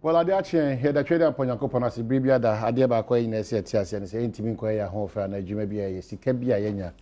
Well, I did here the trader upon your coupon as a bribia that I did back in a set and say intimate quay a home for an Jimabia, Sikabia Yenya,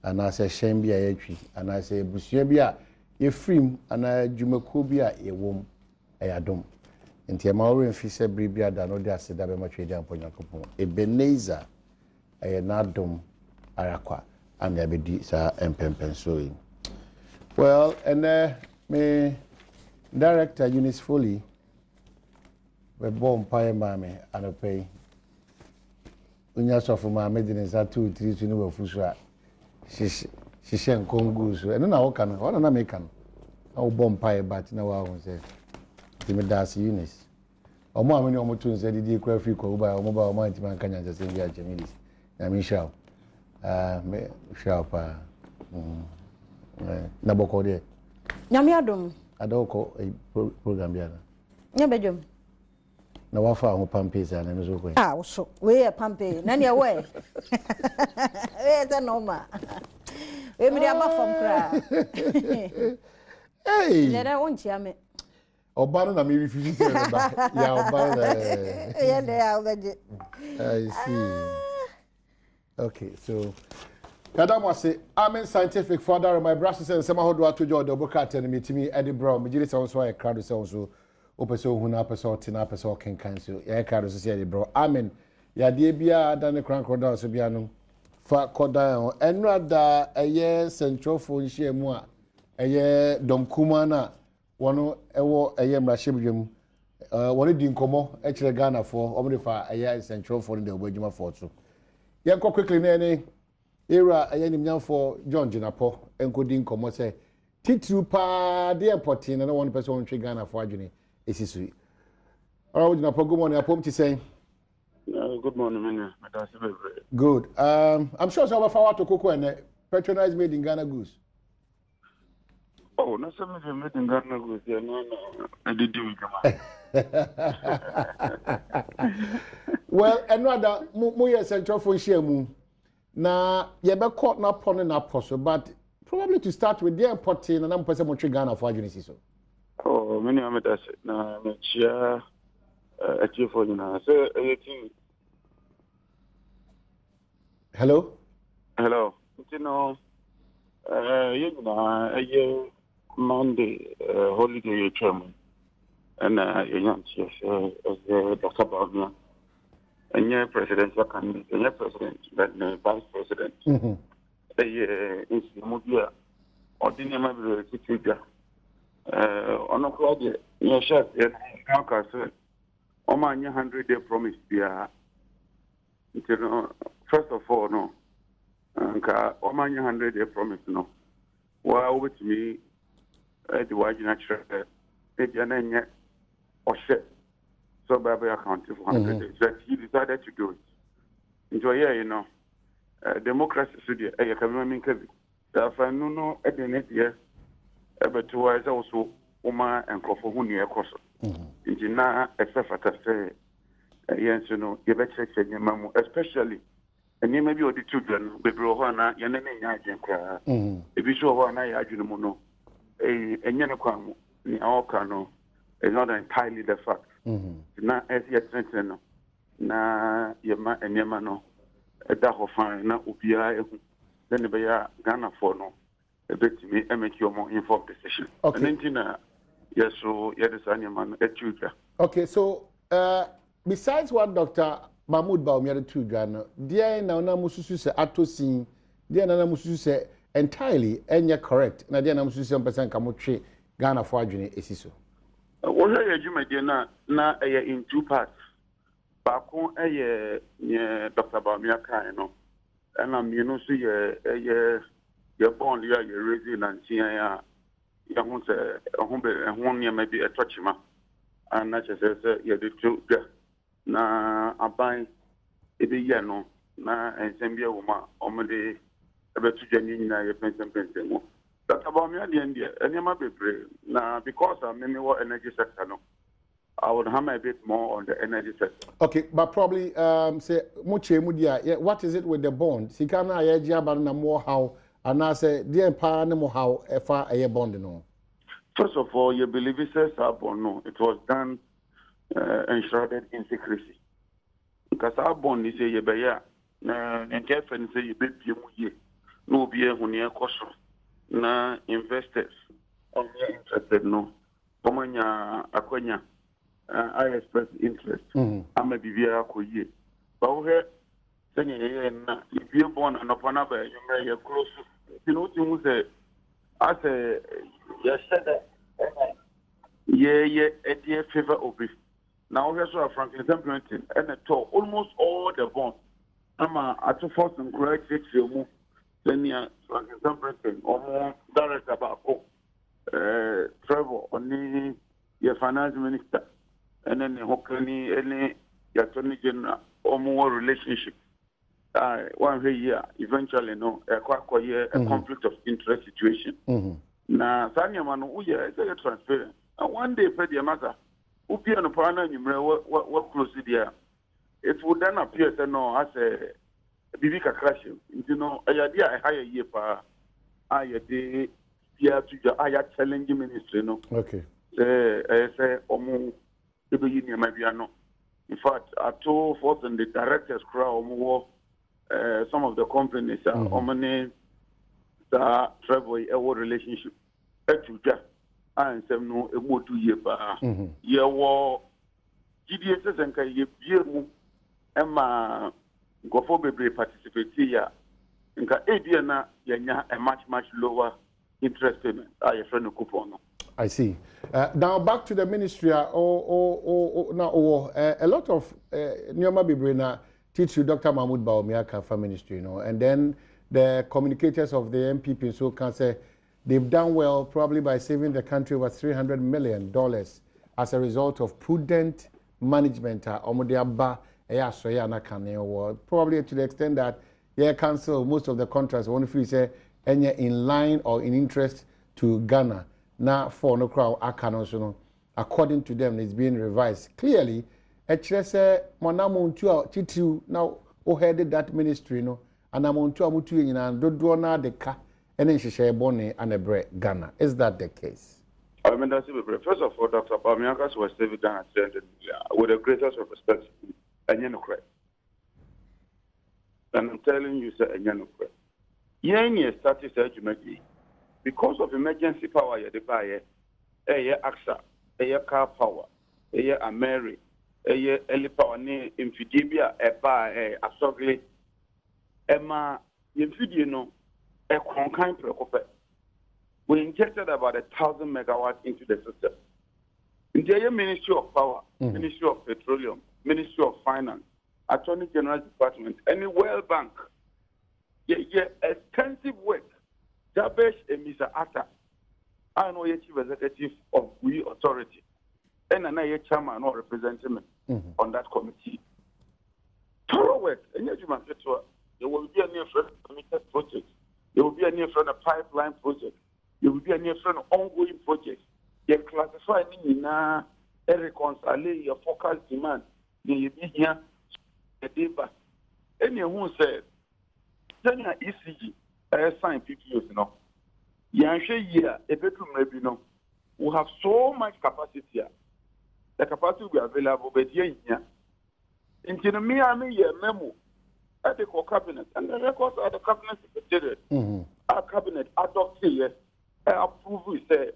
and I say Shambia a tree, and I say Bushabia, a free, and I Jumakubia a womb, a adom. In Tiamau and Fisher bribia that no dia said that much trader upon your coupon. A Beneza, a nadom, Araqua, and the Abedi, sir, and Pempensoing. Well, and me director Eunice Foley. We born pie mammy and a pay. Unya sofu mammy didn't say 2 3 to know fusra. She sent congoos and now can what an American. Oh, born pie but no one said. Timid Darcy Eunice. Or more many omotun said the cry free call by a mobile mighty man can just say we are Jamilis. I mean, shall Naboko de Yamiadum. I don't call a program. Yabedum. Na wafa ho pampes ana me so kwen So we pampe na ne we we ta normal we me dia ba fam kra hey lera wonchi ame oba no na me refusi say ba ya oba ya le ya obaje I see. Okay, so Madam was say I'm scientific father my brothers and some how do to join the book at me to me Edinburgh me jiri so I crowd so opeso huna peso tina peso ken cancel ya card so say bro amen ya de bia da ne crank down so bia no fa kodan enra da eye central phone share mu a eye domkuma na wono ewo eye mrahye wono di nkomo e kire Ghana for omde fa eye central phone de obadwuma for so yen ko quickly na ni era eye nimnyam for John Jinapo enko di nkomo say titru pa de importing na one person twe Ghana for adwene Isisu. All right, good morning. I to say. Good morning, good. I'm sure some of our to cook and patronize made in Ghana Goose. Oh, not something made in Ghana Goose. No, I did do it. Well, another more central for Shemu. Now, you be caught not upon an apostle, but probably to start with the importing and I'm person Ghana for Genesis. Oh, many amateurs na chia achieve for you now. So, hello? Hello. You know, a Monday holiday chairman, and you know, as the Dr. Bavia, and your presidential candidate, and your president, but vice president. In Mudia, ordinary secretary. On a project, your chef, and said, "Oh, my 100-day promise, dear. First of all, no. Oh, my 100-day promise, no. Well, with me, the white natural, if you're not yet, or shit. So, Baby accounted for 100 days. That he decided to do it. Enjoy, you know, democracy, so the economic, therefore, no, at the next year. But to us also, Oma and Kofohuni, of course. In na except for say, yes, you know, you better check your memo, especially, and you may be the children, but Rohana, your name, if you show one eye, you know, a Yanaquam, in our cano, is not entirely the fact. Now, as yet, na Yama and Yamano, a daho fine, not Ubia, then the Baya Ghana for no. A bit to me and make you more informed decision. Okay. And then, yes, so yes, man, a tutor. Okay, so besides what Dr. Mahmoud Baumia to Ghana, dear now Musu say Atosin, dear Nana Musu say entirely, and you're correct. Nadia Namusu 7% Kamutre Ghana for Adjuni Esiso. What are you, my dear? Na in 2 parts. Bakon a Dr. Baumia Kaino, and I'm you know, see a your bond, you're raising and seeing a home and one year maybe a touchma. And not just as you're the two. Na I buy it a year no, na and send me a woman on the about to genuine your pension. That's about me at the end, and you might be brave. Now, because I'm in the energy sector, no, I would hammer a bit more on the energy sector. Okay, but probably say, Muche Mudia, what is it with the bond? Sikana, Yajaban, more how. And I say, dear Panamo, how far a bond no. First of all, you believe it says up or no? It was done enshrouded in secrecy. Because our bond is a yebaya, and carefully say you bet you no beer when you're caution. Na investors are interested, no. Pomanya Aquanya, I express interest. I'm a BVR Koye. But we saying, if you're born and upon other, you may have close. You know, you say, I say, yes, said yeah, at the favor of it. Now, we also have Franklin Templeton and a tour almost all the bonds. I'm at the first and correct you. Then you Franklin Templeton or more direct about travel on your finance minister and then the Hokani, any your attorney general or more relationship. One year, eventually, no, a conflict of interest situation. Now, Sanya Manu, we are transparent. And one day, for the matter, who be on a partner, you what close there. It would then appear that no, as a Bibika crash, you know, I hire year for I day, here to the higher challenging ministry, no. Okay. Say, Omo, the beginning, maybe I know. In fact, I told forth and the directors crowd more. Some of the companies are omni the travel a relationship. And some no a more 2 year bar. Year war GDS and Kaye Emma go for baby participate here. In Adiana, Yanya a much lower interest payment. I a friend of coupon. I see. Now back to the ministry. Now, a lot of Nyoma Bibrina teach you Dr. Mahmoud Bawumia for ministry, you know, and then the communicators of the MPP so can say they've done well probably by saving the country over $300 million as a result of prudent management. Probably to the extent that they cancel most of the contracts. One if you say any in line or in interest to Ghana. Now for no crowd, according to them, it's being revised clearly. Actually, say Monamontu Titu now who headed that ministry, no, and Amontu Amutu and Dodona de Ka and then she share Bonnie and a bread Ghana. Is that the case? I mean, that's first of all, Dr. Bamiakas was saving Ghana with the greatest of respect, and you know, correct. And I'm telling you, sir, and you know, correct. Any status argument because of emergency power, you buy AXA, car power, Ameri. Power ne infidibia eba asogli ema infidie no e konkan prekope. We injected about 1,000 megawatts into the system. In the Ministry of Power, Ministry of Petroleum, Ministry of Finance, Attorney General Department, and World Bank. Extensive work. Jabesh and Mr. Atta, I know your chief executive of We Authority. And another chairman or representative on that committee. Thorough work. And yet, there will be a near friend committed project. There will be a near friend a pipeline project. There will be a near friend ongoing project. They classify a reconcile your forecast demand. They be here a deba. Anyone said, Kenya ECG, sign PPOs, you know. Yanshe year, a bedroom maybe no. We have so much capacity here. The capacity will be available, but here, in Miami, memo at the cabinet, and the records are the cabinet secretary. Our cabinet adopted here, approve. Say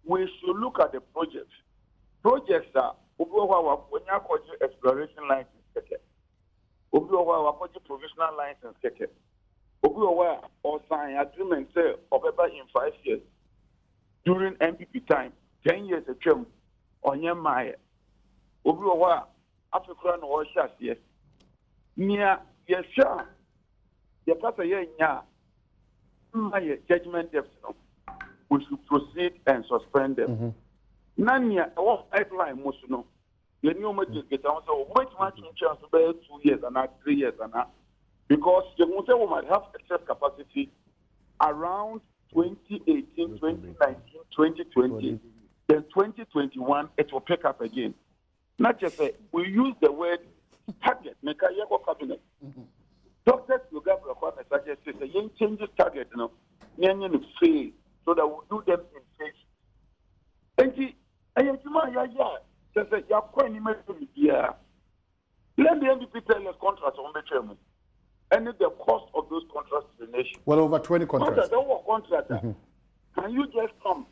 we should look at the projects. Projects are when you call exploration license, provisional license, or sign agreement say in 5 years during MPP time, 10 years a term. Onye maye obi owa Africa no wo hia se nia ye hia ye pata ye nya my judgment depth no we should proceed and suspend them nania what pipeline most no ye ni o ma get am so wait much chance to be 2 years and 3 years and because you want to might have excess capacity around 2018 2019 2020 then 2021, it will pick up again. Not just say, we use the word target, make a yellow cabinet. Doctors will get requirements such as say, young changes target, you know, young fail, so that we'll do them in phase. And Just say, you are quite here. Let the NDP tell us contracts on the chairman. And the cost of those contracts to the nation. Well, over 20 contracts. Can you just come?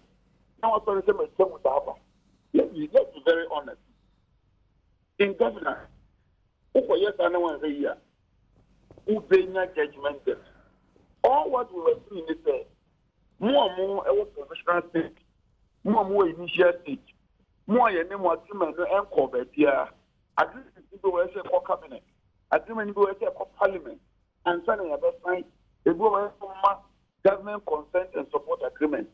Now, let's be very honest. In governance, yes, I know one year, who pay judgment. All what we were doing is more professional stage, more initial stage, more agreement and cover. Agreement people will say for cabinet, agreement people will say for parliament, and suddenly sign a government consent and support agreement.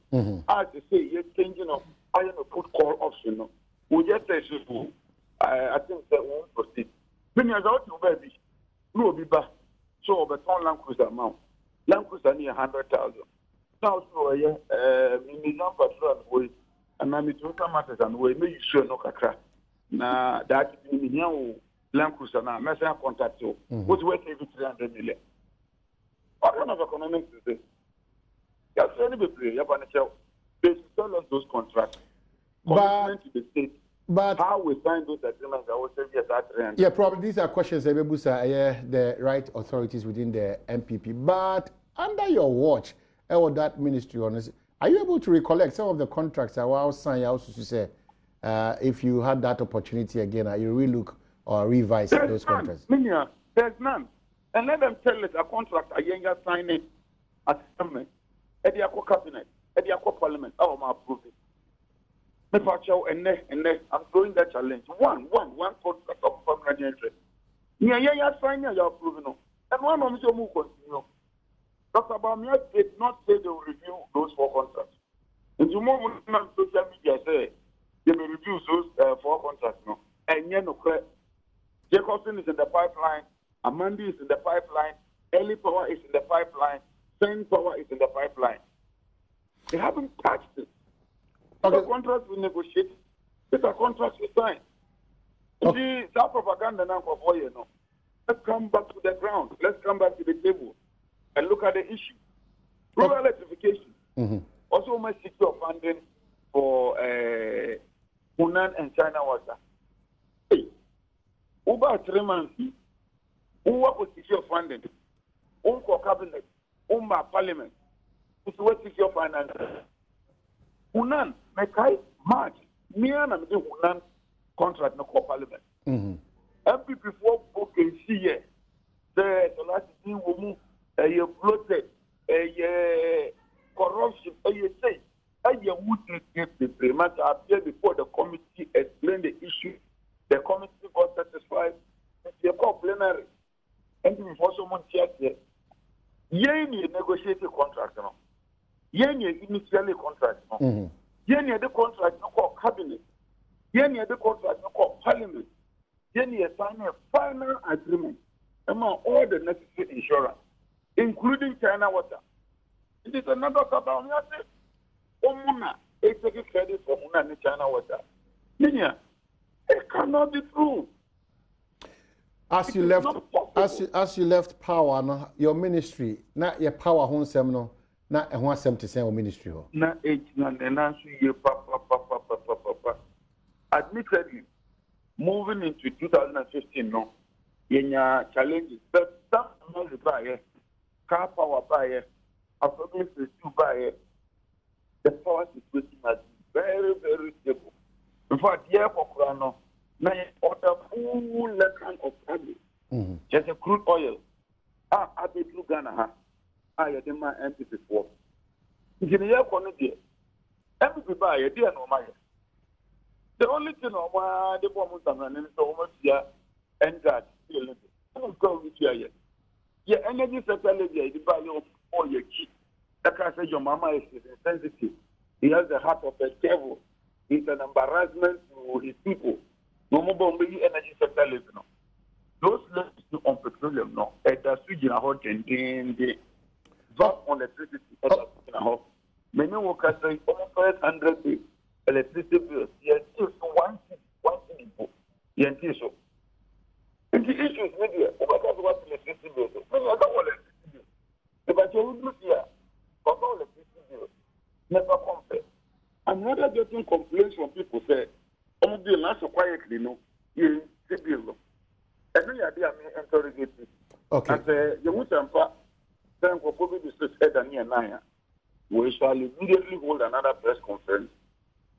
As they say, you're changing of iron put call option. We just say, I think that we won't proceed. When you're out to baby, you will be back. So, but on Land Cruiser amount. Land Cruiser near 100,000. Now, so, million patrol way, and I'm to come matters and way, make sure no crack. Now, that in Land Cruiser now, Messenger contact you. What's worth every 300 million? What kind of economics is this? Yes, anybody, they should tell us those contracts. Commitment to the state. But how we sign those agreements, I will say yes, that's right. Yeah, probably these are questions the right authorities within the MPP. But under your watch, or that ministry, honestly, are you able to recollect some of the contracts that were signed? Also, to say, if you had that opportunity again, you relook or revise those contracts? There's none. And let them tell us a contract a younger signing at government, at the cabinet, at the parliament, I will approve it. I'm throwing that challenge. One contract of permanent interest. Yeah, signing you're approving. And one of them will continue. Dr. Bamia did not say they will review those 4 contracts. And tomorrow on social media say they will review those 4 contracts. No. And yet, no, Jacobson is in the pipeline, Amandi is in the pipeline, Early Power is in the pipeline, Saint Power is in the pipeline. They haven't touched it. Okay. The contracts we negotiate, it's a contract we sign. See, that propaganda now for 4 years now. Let's come back to the ground. Let's come back to the table and look at the issue. Rural electrification. Also, my secure funding for Hunan and China Water. Hey, over 3 months, who work with secure funding? Who for cabinet? Who parliament? Who's what secure finance? Hunan, Mekai, March, Mian and the Hunan contract no parliament. MPP before booking here, the last thing will move, a bloated, a corruption, a say, a would get the payment appear before the committee explain the issue. The committee was satisfied with the plenary. And before someone checked it, Yeni negotiated contract. Yeni initially contract. Yeni the contract no called cabinet. Yeni the contract no called parliament. Yeni sign a final agreement among all the necessary insurance, including China Water. It is another about Omuna, it's a credit for Muna and China Water. Yeni, it cannot be true. As you left power, no, your ministry, not your power home seminal, not a 170 ministry. Not 89 papa. Admittedly, moving into 2015, no, in challenges, but some money buyer, car power buyer, affordable to buyer, the power situation has been very, very stable. In fact, yeah, for Kurano. Now, order full level of problem. Just a crude oil. I be through Ghana. I had my MPP before. In the year, MPP by a dear no matter. The only thing on why the woman is almost here and that still go with you. Yeah, energy sector, the value of all your kids. Like I said, your mama is sensitive. He has the heart of a devil. It's an embarrassment to his people. No more energy sector living. Those left on petroleum, no. At the switch in a hot and the drop on electricity at the in a hot. Many workers say almost 100 electricity bills. Yes, it's one thing. Yes, so. And the issue is maybe what electricity bills. I don't want electricity bills. If I tell you here, but all electricity bills never compare. I'm not getting complaints from people say, Omo bill na so quietly no. Ye bill. And no idea me interrogate. Okay. And you would temper then for COVID district head and near nine. We shall immediately hold another press conference,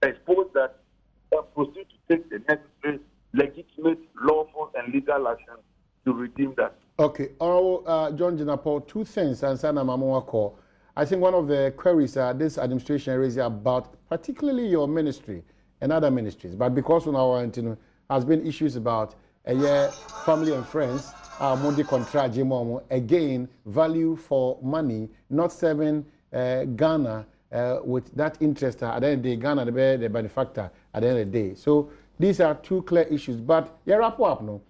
expose that, and proceed to take the necessary, legitimate, lawful, and legal action to redeem that. Okay. John Jinapor, two things, and Sana Mamawa call. I think one of the queries this administration raised about, particularly your ministry and other ministries, but because on our has been issues about family and friends, Mundi contract, again, value for money, not serving Ghana with that interest at the end of the day, Ghana the benefactor at the end of the day. So these are two clear issues. But wrap up no.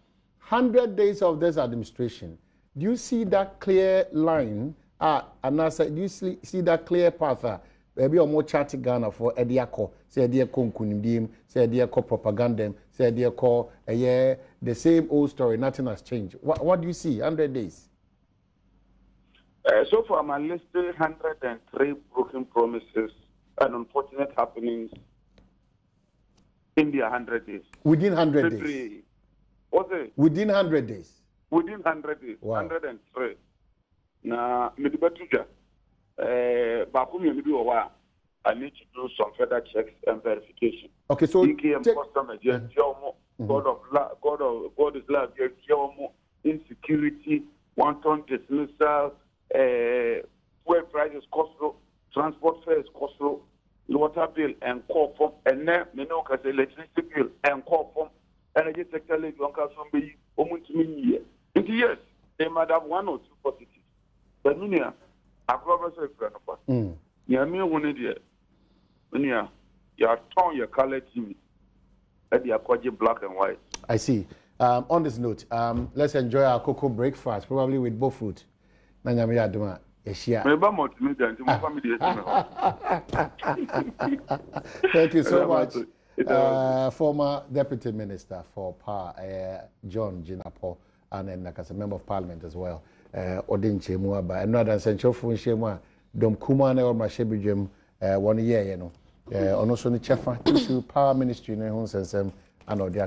100 days of this administration. Do you see that clear line? And I said, do you see that clear path? Maybe more chat Ghana for Ediako, say Ediako Kundim, say Ediako propaganda, say Ediako the same old story, nothing has changed. What do you see? 100 days. So far, my list 103 broken promises and unfortunate happenings in the 100 days. Within 100 days? What's it? Within 100 days? Within 100 days. Wow. 103. Now, I need to do some further checks and verification. Okay, so God is love, insecurity, wanton dismissal, fuel prices cost low, transport fares cost low, water bill and call form, and then electricity bill and call form, energy sector lady on Kasumbi, Omunti. Yes, they might have one or two positives. But Minia, I've never said friend of us. Yamia wanted it. Minia, your tone, your color TV, and the aquatic black and white. I see. On this note, let's enjoy our cocoa breakfast, probably with both fruit. Thank you so much, former Deputy Minister for Power, John Jinapor, and then as a Member of Parliament as well. Odin Chemuaba, and not as Central Funshema, Dom Kumane or Mashebijem, 1 year, you know. On also the Chefa, Power Ministry, and all the